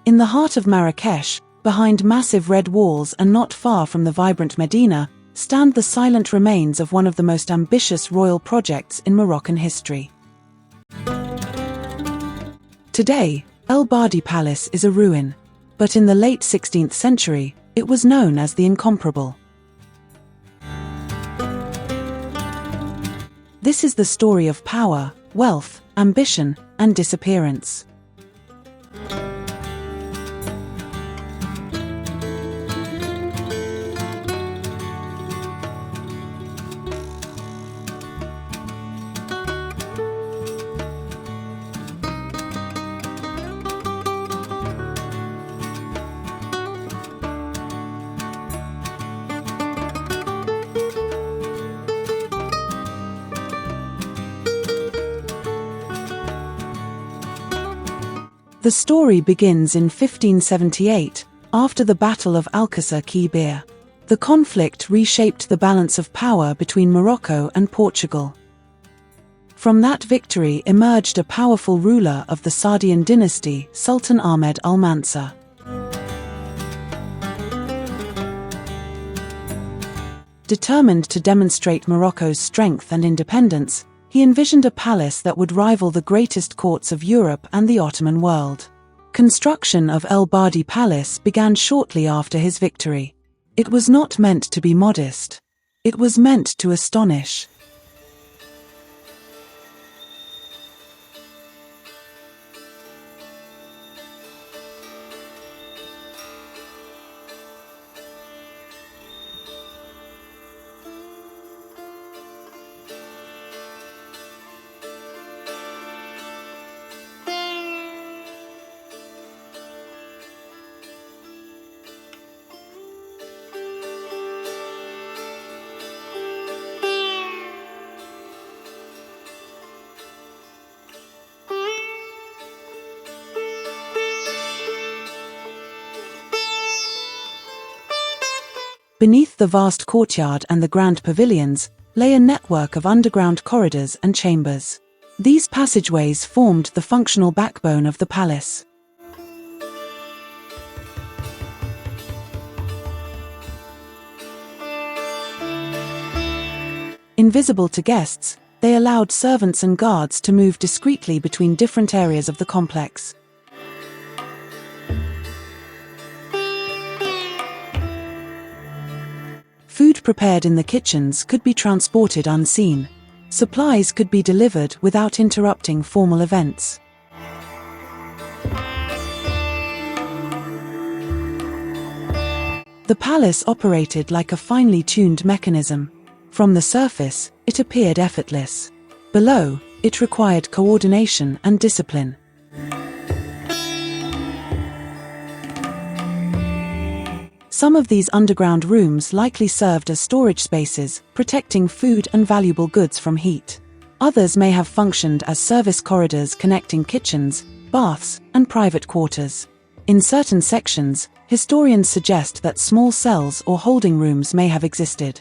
In the heart of Marrakech, behind massive red walls and not far from the vibrant Medina, stand the silent remains of one of the most ambitious royal projects in Moroccan history. Today, ElBadiPalace is a ruin, but in the late 16th century, it was known as the Incomparable. This is the story of power, wealth, ambition, and disappearance. The story begins in 1578, after the Battle of Alcácer-Quibir. The conflict reshaped the balance of power between Morocco and Portugal. From that victory emerged a powerful ruler of the Saadian dynasty, Sultan Ahmad al-Mansur. Determined to demonstrate Morocco's strength and independence, he envisioned a palace that would rival the greatest courts of Europe and the Ottoman world. Construction of ElBadiPalace began shortly after his victory. It was not meant to be modest. It was meant to astonish. Beneath the vast courtyard and the grand pavilions lay a network of underground corridors and chambers. These passageways formed the functional backbone of the palace. Invisible to guests, they allowed servants and guards to move discreetly between different areas of the complex. Food prepared in the kitchens could be transported unseen. Supplies could be delivered without interrupting formal events. The palace operated like a finely tuned mechanism. From the surface, it appeared effortless. Below, it required coordination and discipline. Some of these underground rooms likely served as storage spaces, protecting food and valuable goods from heat. Others may have functioned as service corridors connecting kitchens, baths, and private quarters. In certain sections, historians suggest that small cells or holding rooms may have existed.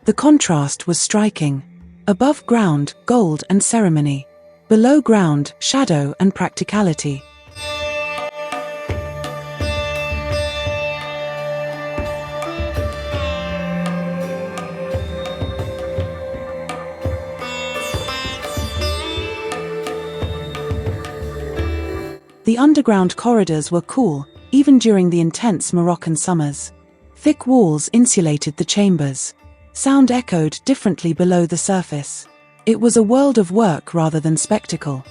The contrast was striking. Above ground, gold and ceremony. Below ground, shadow and practicality. The underground corridors were cool, even during the intense Moroccan summers. Thick walls insulated the chambers. Sound echoed differently below the surface. It was a world of work rather than spectacle.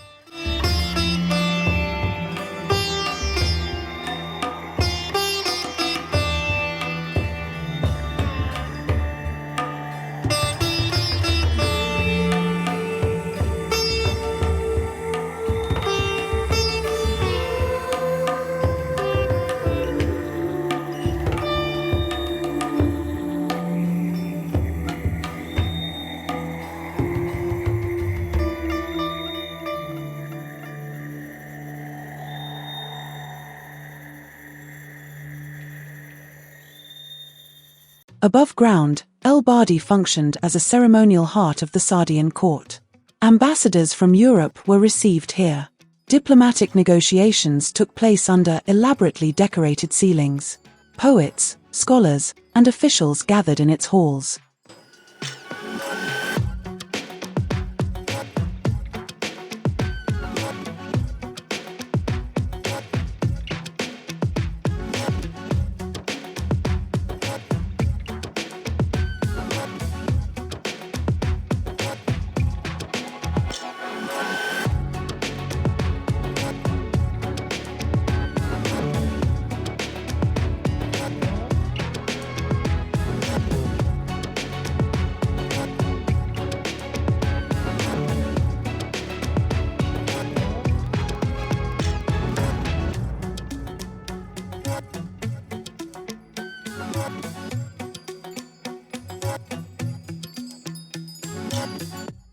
Above ground, el-Badi functioned as a ceremonial heart of the Saadian court. Ambassadors from Europe were received here. Diplomatic negotiations took place under elaborately decorated ceilings. Poets, scholars, and officials gathered in its halls.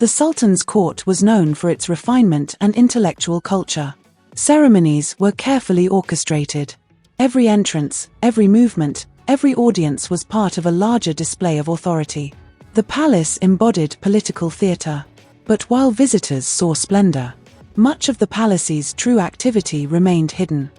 The Sultan's court was known for its refinement and intellectual culture. Ceremonies were carefully orchestrated. Every entrance, every movement, every audience was part of a larger display of authority. The palace embodied political theatre. But while visitors saw splendor, much of the palace's true activity remained hidden.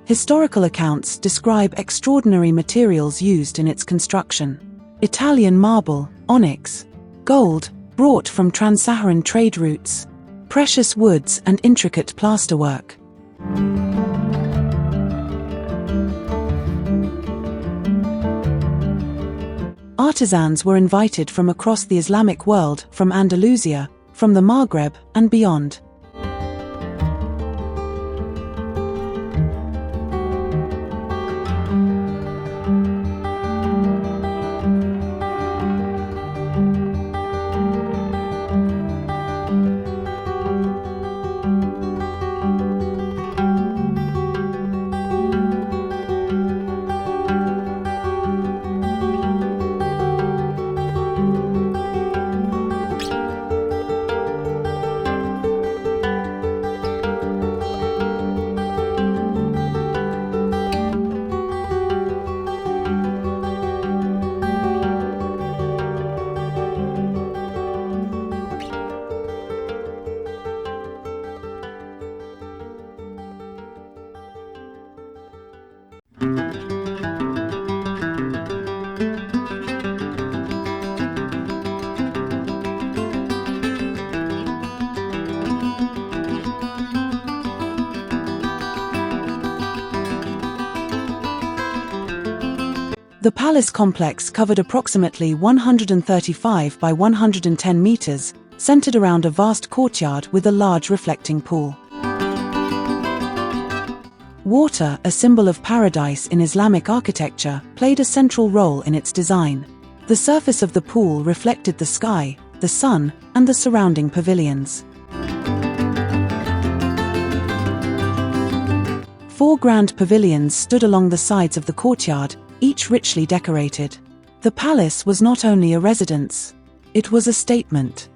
Historical accounts describe extraordinary materials used in its construction. Italian marble, onyx, gold, brought from trans-Saharan trade routes, precious woods and intricate plasterwork. Artisans were invited from across the Islamic world, from Andalusia, from the Maghreb, and beyond. The palace complex covered approximately 135 by 110 meters, centered around a vast courtyard with a large reflecting pool. Water, a symbol of paradise in Islamic architecture, played a central role in its design. The surface of the pool reflected the sky, the sun, and the surrounding pavilions. 4 grand pavilions stood along the sides of the courtyard, each richly decorated. The palace was not only a residence, it was a statement.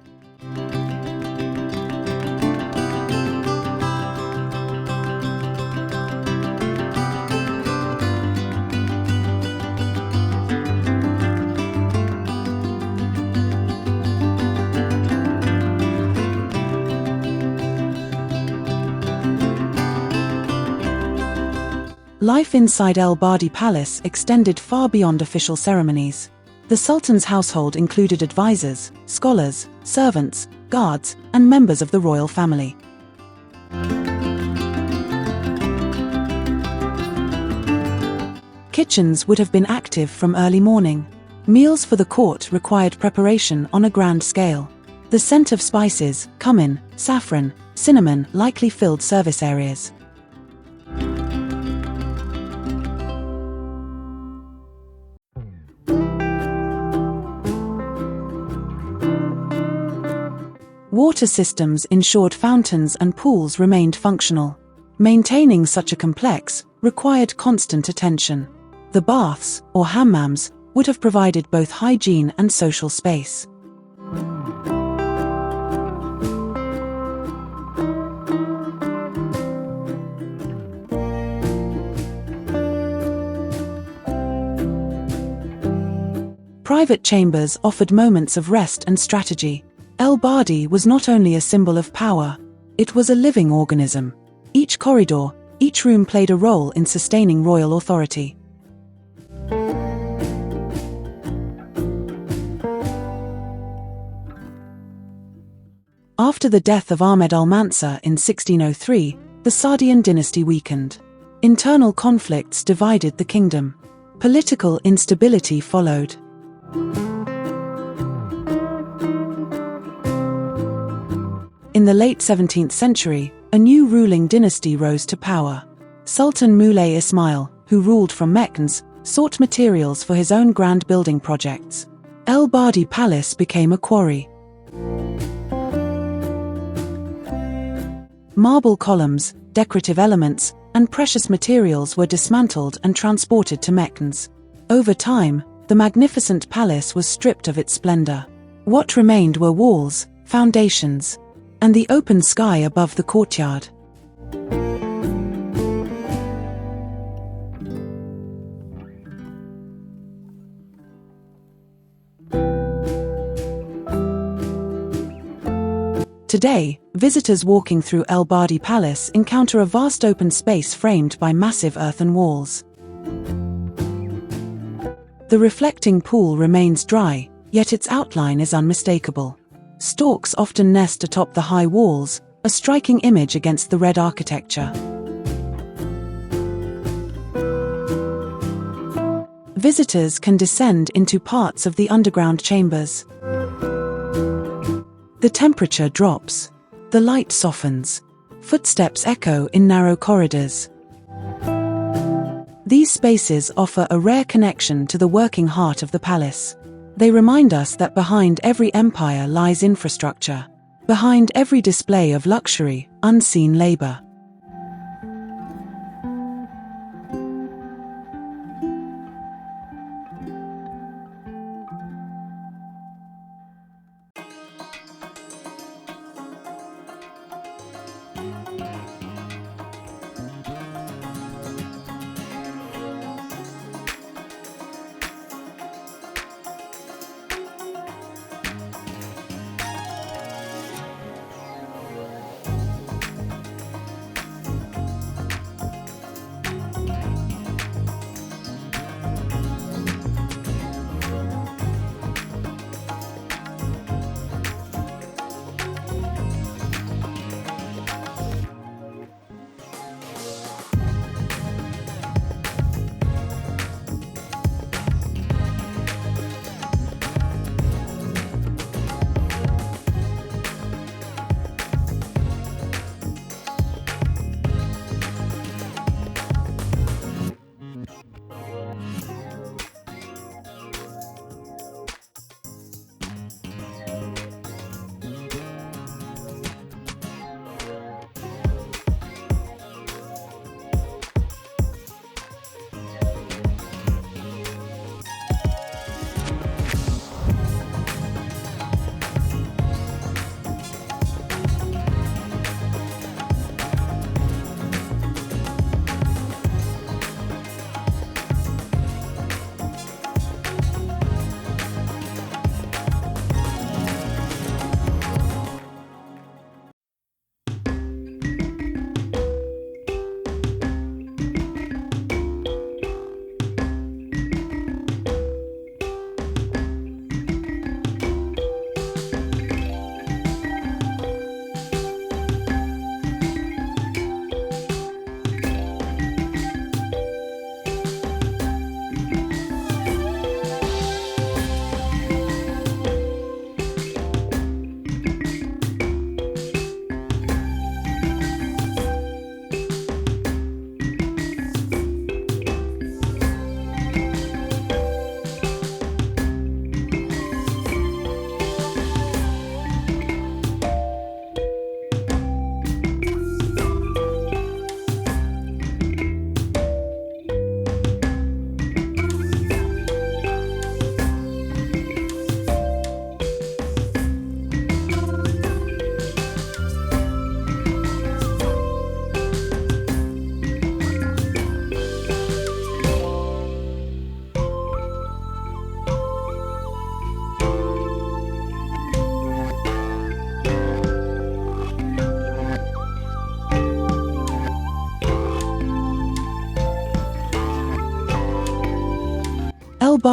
Life inside ElBadiPalace extended far beyond official ceremonies. The Sultan's household included advisors, scholars, servants, guards, and members of the royal family. Kitchens would have been active from early morning. Meals for the court required preparation on a grand scale. The scent of spices, cumin, saffron, cinnamon likely filled service areas. Water systems ensured fountains and pools remained functional. Maintaining such a complex required constant attention. The baths, or hammams, would have provided both hygiene and social space. Private chambers offered moments of rest and strategy. El-Badi was not only a symbol of power, it was a living organism. Each corridor, each room played a role in sustaining royal authority. After the death of Ahmed al-Mansur in 1603, the Saadian dynasty weakened. Internal conflicts divided the kingdom. Political instability followed. In the late 17th century, a new ruling dynasty rose to power. Sultan Moulay Ismail, who ruled from Meknes, sought materials for his own grand building projects. ElBadiPalace became a quarry. Marble columns, decorative elements, and precious materials were dismantled and transported to Meknes. Over time, the magnificent palace was stripped of its splendor. What remained were walls, foundations, and the open sky above the courtyard. Today, visitors walking through ElBadiPalace encounter a vast open space framed by massive earthen walls. The reflecting pool remains dry, yet its outline is unmistakable. Storks often nest atop the high walls, a striking image against the red architecture. Visitors can descend into parts of the underground chambers. The temperature drops. The light softens. Footsteps echo in narrow corridors. These spaces offer a rare connection to the working heart of the palace. They remind us that behind every empire lies infrastructure. Behind every display of luxury, unseen labor.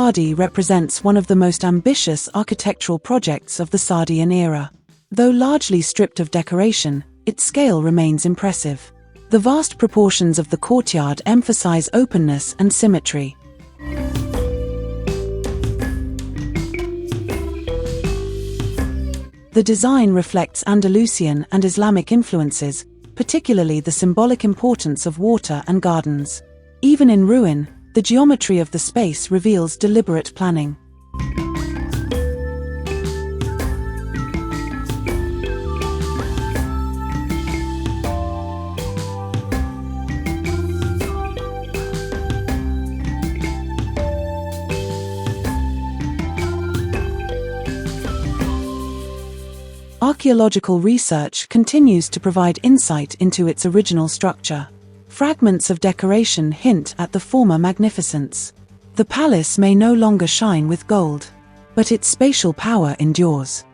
Badi represents one of the most ambitious architectural projects of the Saadian era. Though largely stripped of decoration, its scale remains impressive. The vast proportions of the courtyard emphasize openness and symmetry. The design reflects Andalusian and Islamic influences, particularly the symbolic importance of water and gardens. Even in ruin, the geometry of the space reveals deliberate planning. Archaeological research continues to provide insight into its original structure. Fragments of decoration hint at the former magnificence. The palace may no longer shine with gold, but its spatial power endures.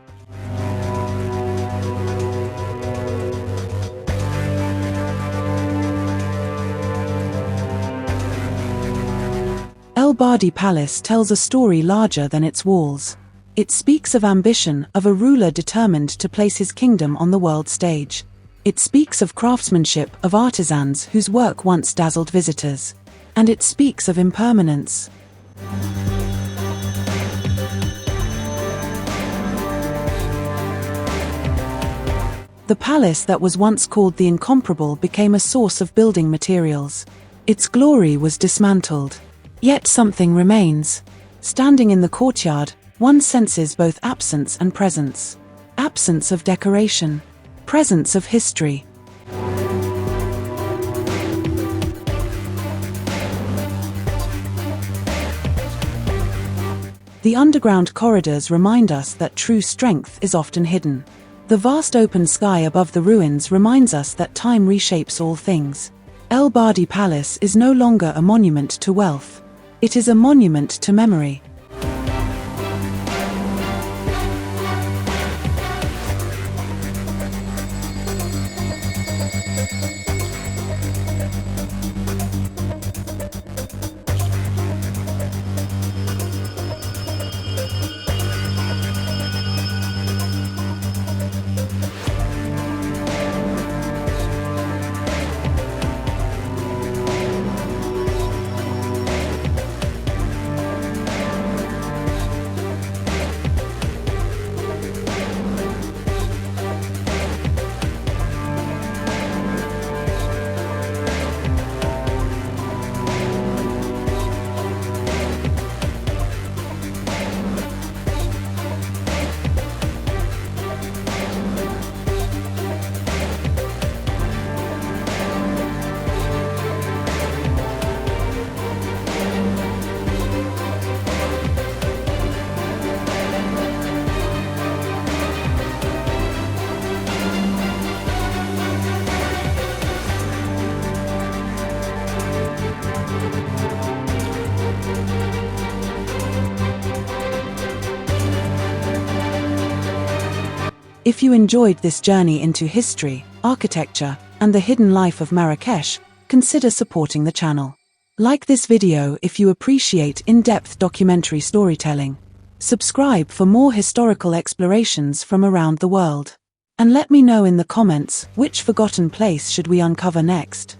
ElBadiPalace tells a story larger than its walls. It speaks of ambition, of a ruler determined to place his kingdom on the world stage. It speaks of craftsmanship, of artisans whose work once dazzled visitors. And it speaks of impermanence. The palace that was once called the Incomparable became a source of building materials. Its glory was dismantled. Yet something remains. Standing in the courtyard, one senses both absence and presence. Absence of decoration, presence of history. The underground corridors remind us that true strength is often hidden. The vast open sky above the ruins reminds us that time reshapes all things. ElBadiPalace is no longer a monument to wealth. It is a monument to memory. If you enjoyed this journey into history, architecture, and the hidden life of Marrakech, consider supporting the channel. Like this video if you appreciate in-depth documentary storytelling. Subscribe for more historical explorations from around the world. And let me know in the comments which forgotten place should we uncover next.